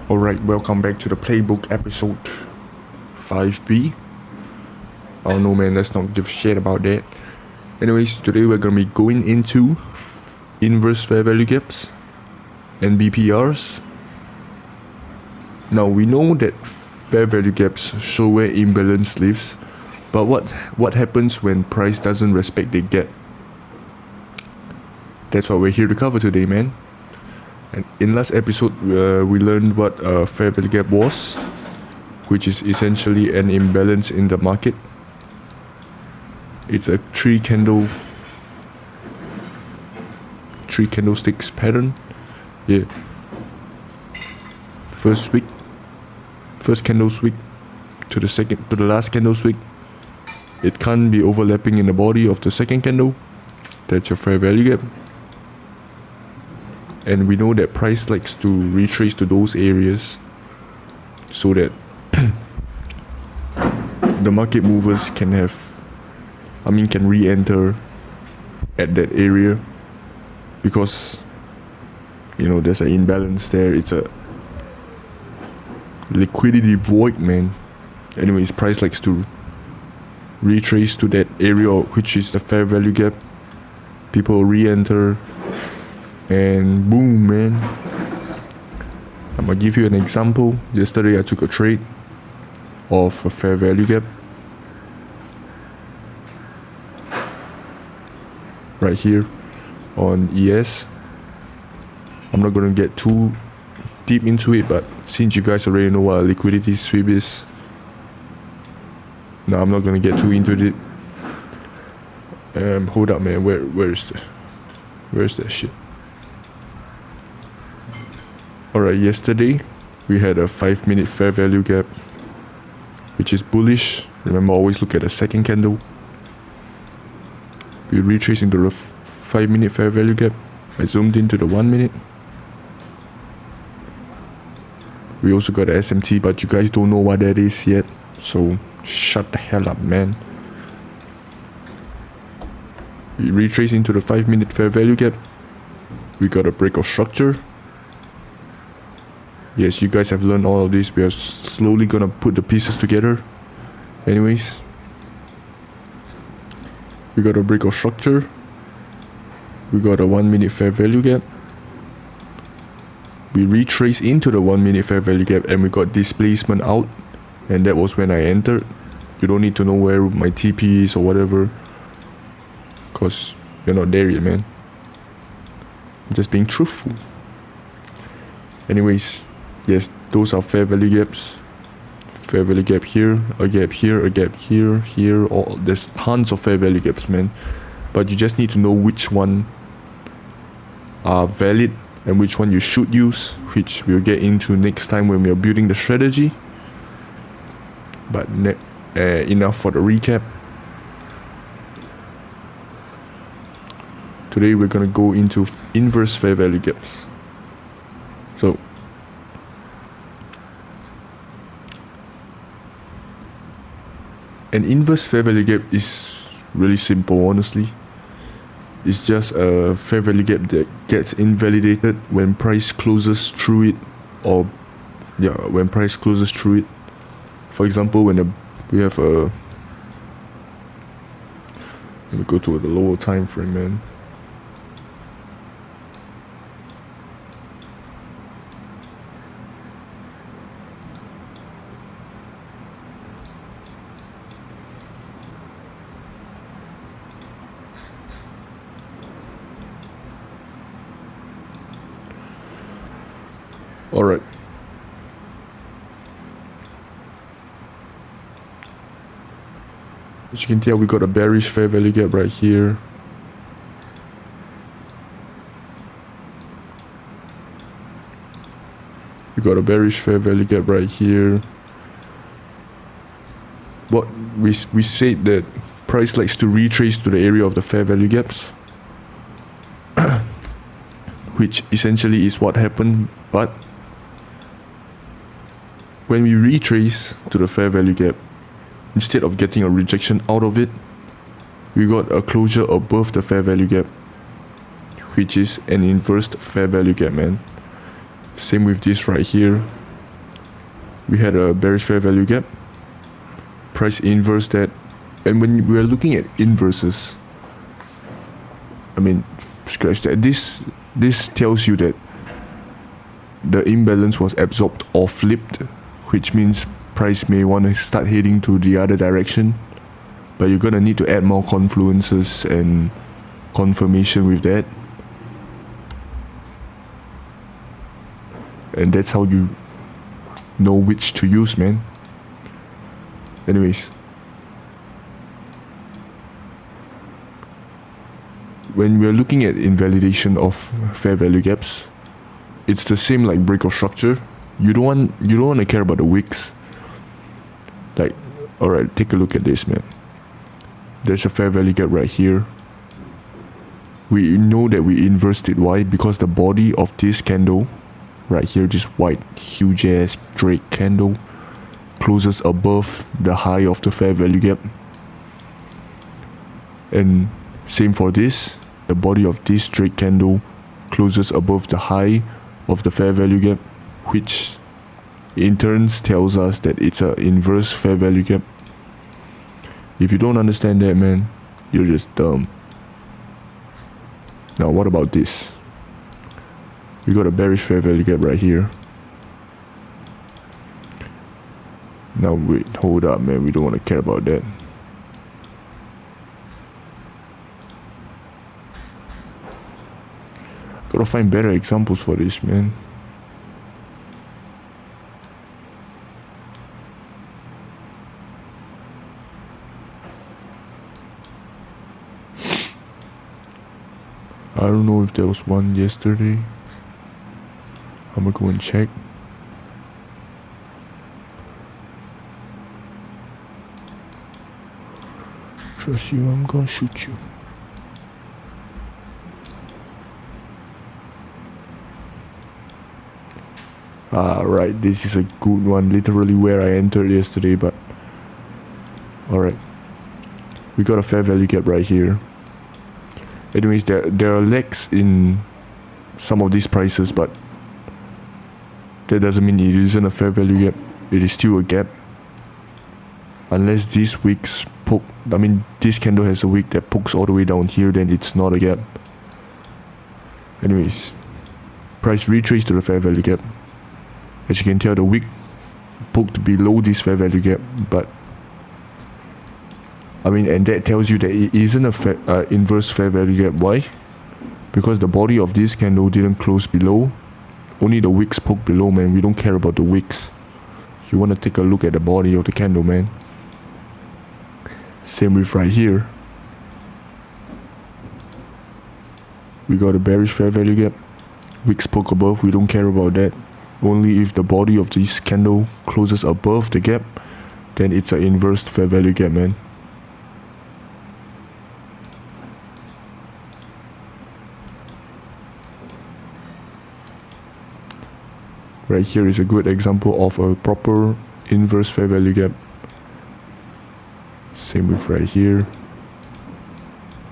Alright, welcome back to the Playbook episode 5B. I don't know, man, let's not give a shit about that. Anyways, today we're gonna be going into inverse fair value gaps and BPRs. Now, we know that fair value gaps show where imbalance lives, but what happens when price doesn't respect the gap? That's what we're here to cover today, man. And in last episode, we learned what a fair value gap was, which is essentially an imbalance in the market. It's a three candlesticks pattern. Yeah. First candlestick to the last candlestick. It can't be overlapping in the body of the second candle. That's your fair value gap. And we know that price likes to retrace to those areas so that the market movers can re-enter at that area, because there's an imbalance there. It's a liquidity void, man. Anyways, price likes to retrace to that area, which is the fair value gap. People re-enter, and boom, man. I'm gonna give you an example. Yesterday I took a trade of a fair value gap right here on ES. I'm not gonna get too deep into it, but since you guys already know what a liquidity sweep is, no, I'm not gonna get too into it. Hold up, man. Where's that shit? Alright, yesterday we had a 5-minute fair value gap, which is bullish. Remember, always look at the second candle. We're retracing the 5-minute fair value gap. I zoomed into the 1 minute. We also got a SMT, but you guys don't know what that is yet, so shut the hell up, man. We retrace into the 5-minute fair value gap. We got a break of structure. Yes, you guys have learned all of this. We are slowly gonna put the pieces together. Anyways, we got a break of structure. We got a 1-minute fair value gap. We retrace into the 1-minute fair value gap, and we got displacement out, and that was when I entered. You don't need to know where my TP is or whatever, cause you're not there yet, man. I'm just being truthful. Anyways, yes, those are fair value gaps. Fair value gap here, a gap here, a gap here, here. There's tons of fair value gaps, man. But you just need to know which one are valid and which one you should use, which we'll get into next time when we are building the strategy. But enough for the recap. Today we're gonna go into inverse fair value gaps. So, an inverse fair value gap is really simple, honestly. It's just a fair value gap that gets invalidated when price closes through it, when price closes through it. For example, when we have a, let me go to the lower time frame, man. Alright. As you can tell, we got a bearish fair value gap right here. We got a bearish fair value gap right here. What we said that price likes to retrace to the area of the fair value gaps, which essentially is what happened. But when we retrace to the fair value gap, instead of getting a rejection out of it, we got a closure above the fair value gap, which is an inverse fair value gap, man. Same with this right here. we had a bearish fair value gap, price inverse that, and when we are looking at inverses, I mean, scratch that. This tells you that the imbalance was absorbed or flipped, which means price may want to start heading to the other direction, but you're gonna need to add more confluences and confirmation with that, and that's how you know which to use, man. Anyways, when we're looking at invalidation of fair value gaps, it's the same like breakout structure. You don't want to care about the wicks. Like, alright, take a look at this, man. There's a fair value gap right here. We know that we inversed it. Why? Because the body of this candle right here, this white huge ass Drake candle, closes above the high of the fair value gap. And same for this, the body of this Drake candle closes above the high of the fair value gap, which in turn tells us that it's an inverse fair value gap. If you don't understand that, man, you're just dumb. Now what about this? We got a bearish fair value gap right here. Now wait, hold up, man, we don't want to care about that. Gotta find better examples for this, man. I don't know if there was one yesterday. I'm gonna go and check. Trust you, I'm gonna shoot you. Right, this is a good one, literally where I entered yesterday, but alright. We got a fair value gap right here. Anyways, there are legs in some of these prices, but that doesn't mean it isn't a fair value gap. It is still a gap. Unless these wicks poke, I mean this candle has a wick that pokes all the way down here, then it's not a gap. Anyways, price retraced to the fair value gap. As you can tell, the wick poked below this fair value gap, but I mean, and that tells you that it isn't a inverse fair value gap. Why? Because the body of this candle didn't close below. Only the wicks poke below, man. We don't care about the wicks. You want to take a look at the body of the candle, man. Same with right here. We got a bearish fair value gap. Wicks poke above, we don't care about that. Only if the body of this candle closes above the gap, then it's an inverse fair value gap, man. Right here is a good example of a proper inverse fair value gap. Same with right here.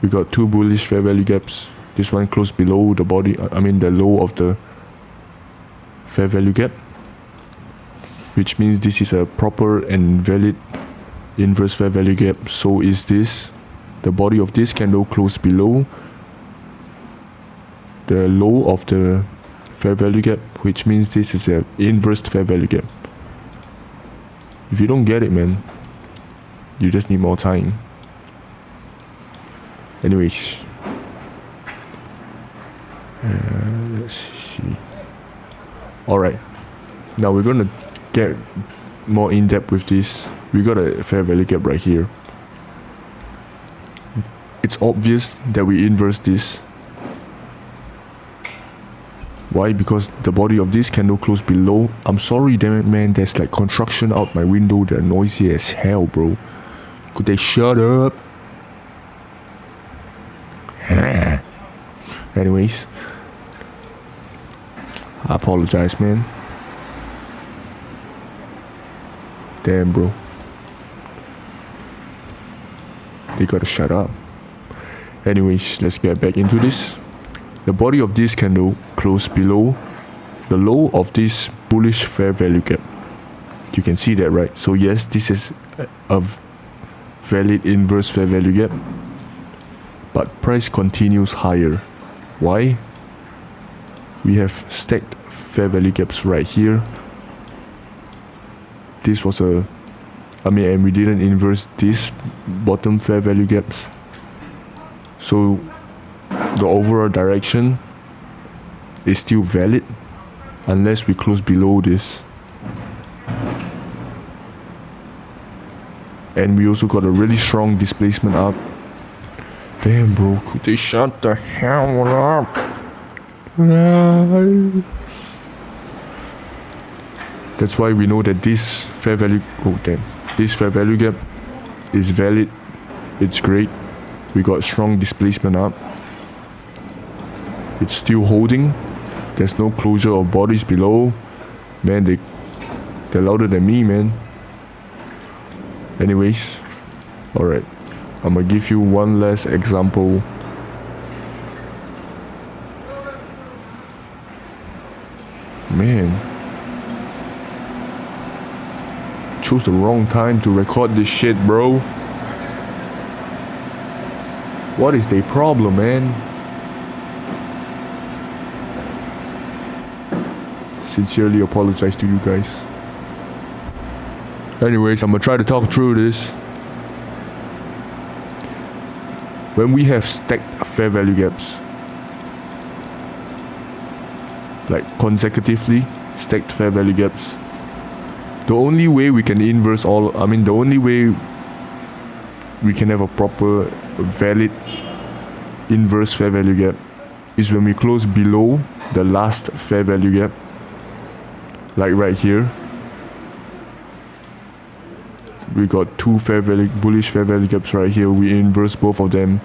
We got two bullish fair value gaps. This one closed below the body, I mean the low of the fair value gap, which means this is a proper and valid inverse fair value gap. So is this. The body of this candle closed below the low of the fair value gap, which means this is an inverse fair value gap. If you don't get it, man, you just need more time. Anyways, let's see. Alright, now we're gonna get more in depth with this. We got a fair value gap right here. It's obvious that we inverse this. Why? Because the body of this candle closed below. I'm sorry, damn it, man. There's like construction out my window. They're noisy as hell, bro. Could they shut up? Anyways, I apologize, man. Damn, bro. They gotta shut up. Anyways, let's get back into this. The body of this candle closed below the low of this bullish fair value gap. You can see that, right? So yes, this is a valid inverse fair value gap, but price continues higher. Why? We have stacked fair value gaps right here. This was and we didn't inverse this bottom fair value gaps. So the overall direction is still valid unless we close below this. And we also got a really strong displacement up. Damn, bro, could they shut the hell up? That's why we know that this fair value gap is valid. It's great. We got strong displacement up. It's still holding. There's no closure of bodies below. Man, they're louder than me, man. Anyways, alright. I'm gonna give you one last example. Man, chose the wrong time to record this shit, bro. What is the problem, man? Sincerely apologize to you guys. Anyways, I'm gonna try to talk through this. When we have stacked fair value gaps, like consecutively stacked fair value gaps, the only way we can inverse the only way we can have a proper valid inverse fair value gap is when we close below the last fair value gap, like right here. We got two bullish fair value gaps right here. We inverse both of them.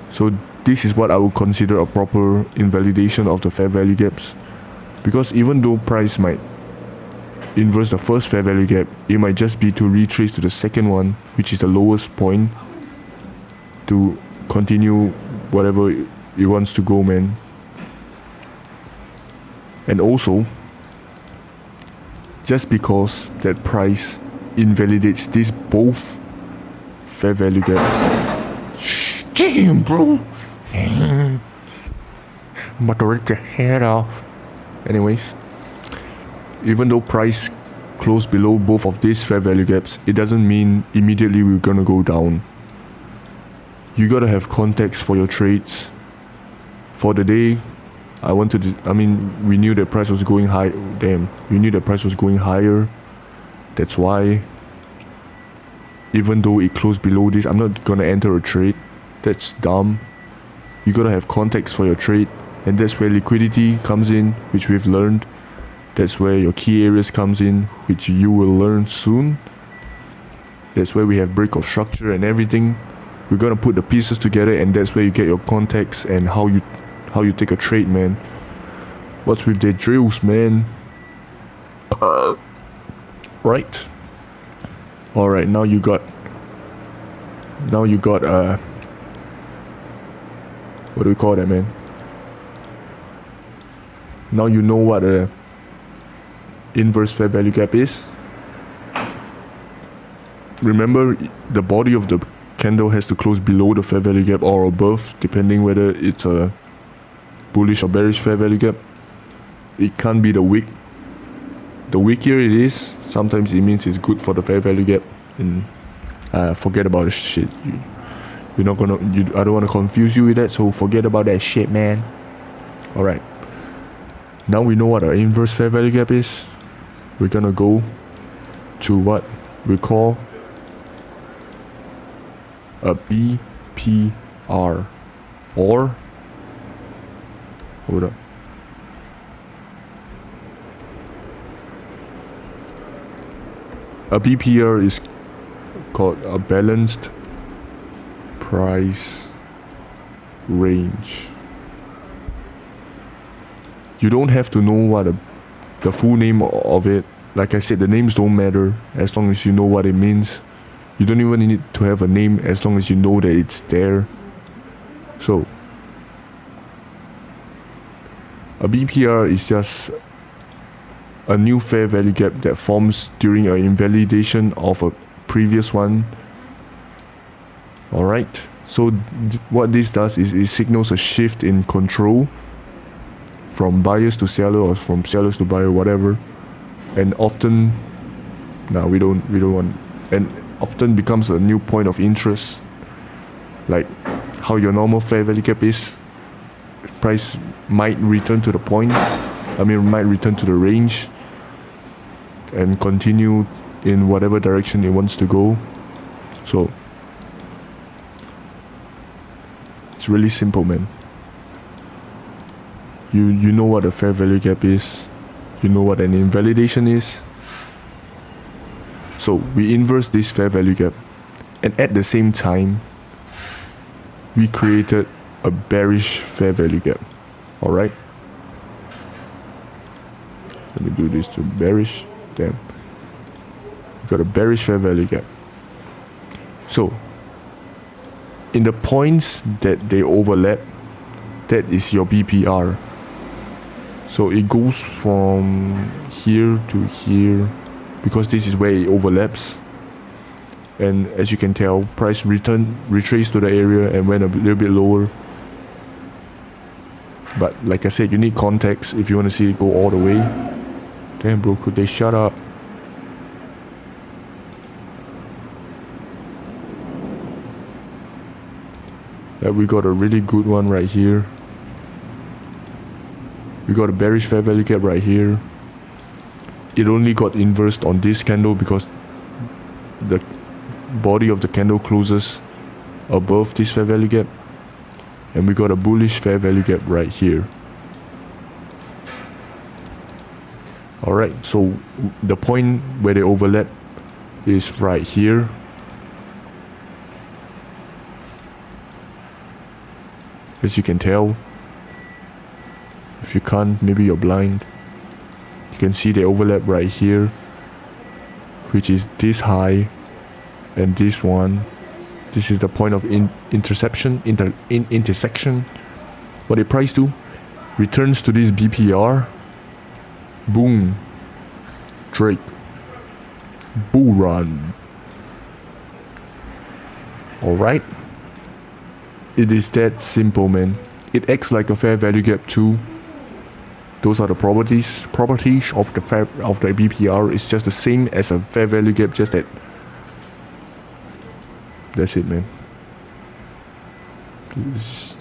So this is what I would consider a proper invalidation of the fair value gaps. Because even though price might inverse the first fair value gap, it might just be to retrace to the second one, which is the lowest point, to continue whatever it wants to go, man. And also, just because that price invalidates these both fair value gaps. Damn, bro. I'm about to rip your head off. Anyways, even though price closed below both of these fair value gaps, it doesn't mean immediately we're gonna go down. You gotta have context for your trades. For the day, we knew the price was going high. We knew the price was going higher. That's why, even though it closed below this, I'm not gonna enter a trade. That's dumb. You gotta have context for your trade, and that's where liquidity comes in, which we've learned. That's where your key areas comes in, which you will learn soon. That's where we have break of structure and everything. We're gonna put the pieces together, and that's where you get your context and how you take a trade, man. What's with the drills, man? Right. Alright, now you got what do we call that, man? Now you know what a inverse fair value gap is. Remember, the body of the candle has to close below the fair value gap or above, depending whether it's a bullish or bearish fair value gap. It can't be the wick. The wickier it is, sometimes it means it's good for the fair value gap. And forget about this shit. I don't want to confuse you with that, so forget about that shit, man. Alright. Now we know what our inverse fair value gap is. We're gonna go to what we call a BPR, or hold up. A BPR is called a balanced price range. You don't have to know what the full name of it. Like I said, the names don't matter as long as you know what it means. You don't even need to have a name as long as you know that it's there. So, a BPR is just a new fair value gap that forms during an invalidation of a previous one. Alright, so what this does is it signals a shift in control from buyers to seller or from sellers to buyer, whatever, and often we don't want, and often becomes a new point of interest, like how your normal fair value gap is. Price might return to the point, might return to the range and continue in whatever direction it wants to go. So it's really simple, man. You know what a fair value gap is, you know what an invalidation is. So we inverse this fair value gap, and at the same time we created a bearish fair value gap. Alright, let me do this to bearish. Damn, we got a bearish fair value gap. So in the points that they overlap, that is your BPR. So it goes from here to here because this is where it overlaps. And as you can tell, price retraced to the area and went a little bit lower. But like I said, you need context if you want to see it go all the way. Damn, bro, could they shut up? That we got a really good one right here. We got a bearish fair value gap right here. It only got inversed on this candle because the body of the candle closes above this fair value gap, and we got a bullish fair value gap right here. Alright, so the point where they overlap is right here. As you can tell, if you can't, maybe you're blind. You can see they overlap right here, which is this high and this one. This is the point of intersection. What the price do? Returns to this BPR. Boom. Drake. Bull run. Alright. It is that simple, man. It acts like a fair value gap too. Those are the properties of the BPR. It's just the same as a fair value gap, just that. That's it, man.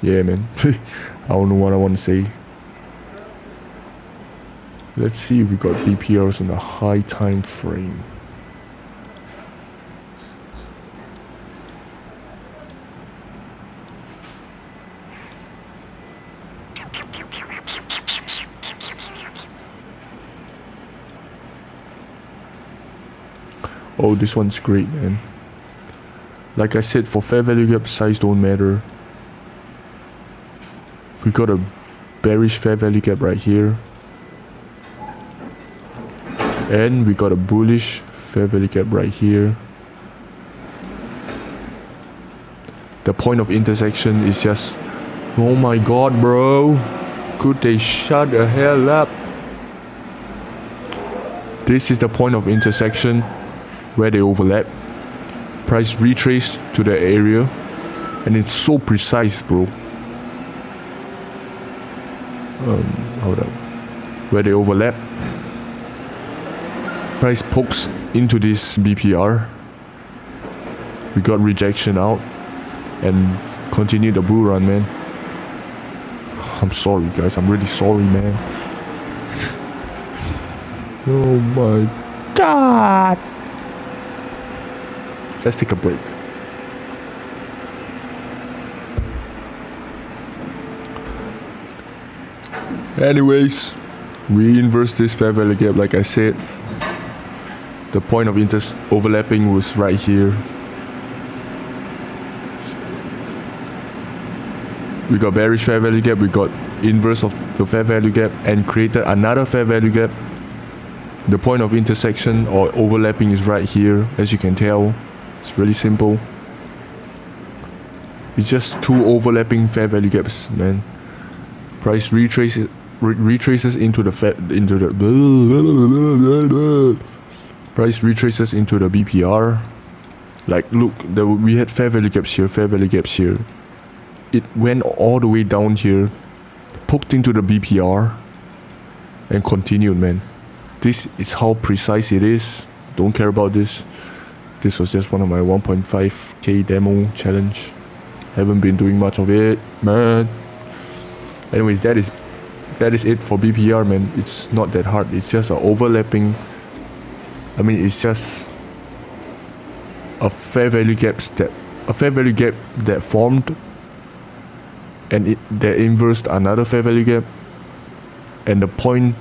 Yeah, man. I don't know what I want to say. Let's see if we got BPRs in a high time frame. Oh, this one's great, man. Like I said, for fair value gap, size don't matter. We got a bearish fair value gap right here. And we got a bullish fair value gap right here. The point of intersection is just... Oh my god, bro. Could they shut the hell up? This is the point of intersection where they overlap. Price retrace to the area, and it's so precise, bro. Hold up. Where they overlap, price pokes into this BPR. We got rejection out and continue the bull run, man. I'm sorry, guys. I'm really sorry, man. Oh my god. Let's take a break. Anyways, we inverse this fair value gap like I said. The point of overlapping was right here. We got bearish fair value gap, we got inverse of the fair value gap and created another fair value gap. The point of intersection or overlapping is right here, as you can tell. It's really simple. It's just two overlapping fair value gaps, man. Price retrace retraces into the price retraces into the BPR. Like look, we had fair value gaps here, fair value gaps here. It went all the way down here, poked into the BPR, and continued, man. This is how precise it is. Don't care about this. This was just one of my 1.5k demo challenge. Haven't been doing much of it, man. Anyways, that is it for BPR, man. It's not that hard. It's just an overlapping. I mean, it's just a fair value gap that formed, and that inversed another fair value gap, and the point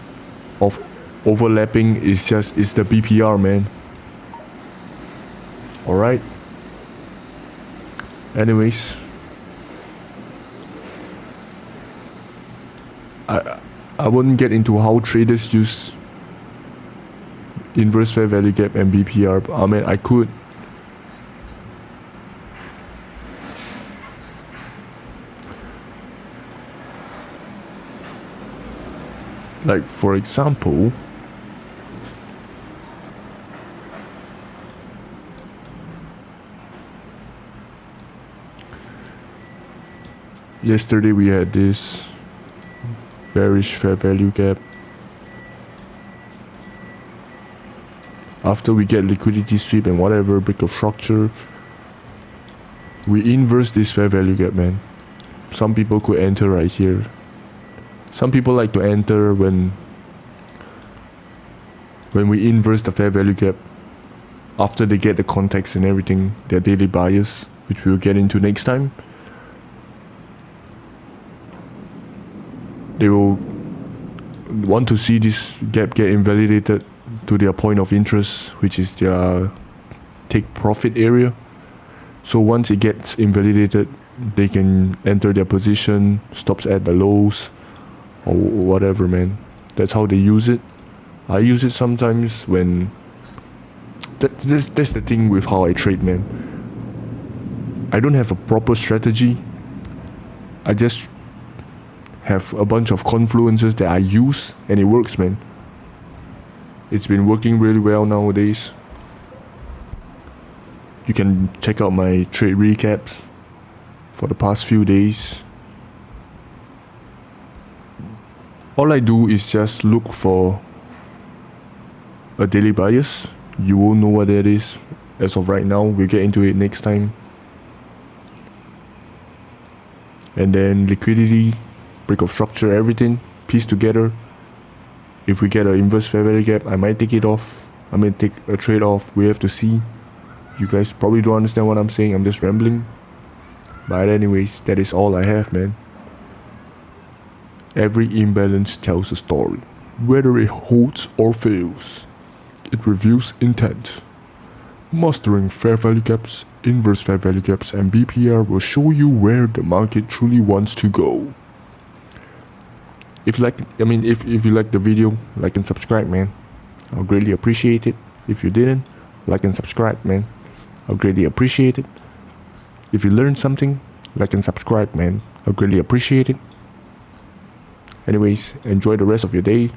of overlapping is the BPR, man. All right. Anyways, I wouldn't get into how traders use inverse fair value gap and BPR. I mean, I could. Like for example, yesterday we had this bearish fair value gap. After we get liquidity sweep and whatever break of structure, we inverse this fair value gap, man. Some people could enter right here. Some people like to enter when we inverse the fair value gap after they get the context and everything, their daily bias, which we'll get into next time. They will want to see this gap get invalidated to their point of interest, which is their take profit area. So once it gets invalidated, they can enter their position, stops at the lows or whatever, man. That's how they use it. I use it sometimes when that's the thing with how I trade, man. I don't have a proper strategy. I just have a bunch of confluences that I use, and it works, man. It's been working really well nowadays. You can check out my trade recaps for the past few days. All I do is just look for a daily bias. You won't know what that is as of right now. We'll get into it next time. And then liquidity, break of structure, everything pieced together. If we get an inverse fair value gap, I might take it off. I may take a trade off. We have to see. You guys probably don't understand what I'm saying. I'm just rambling. But anyways, that is all I have, man. Every imbalance tells a story. Whether it holds or fails, it reveals intent. Mastering fair value gaps, inverse fair value gaps, and BPR will show you where the market truly wants to go. If you like the video, like and subscribe, man. I'll greatly appreciate it. If you didn't, like and subscribe, man. I'll greatly appreciate it. If you learned something, like and subscribe, man. I'll greatly appreciate it. Anyways, enjoy the rest of your day.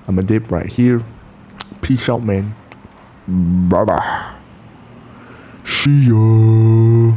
I'm a dip right here. Peace out, man. Bye bye. See ya.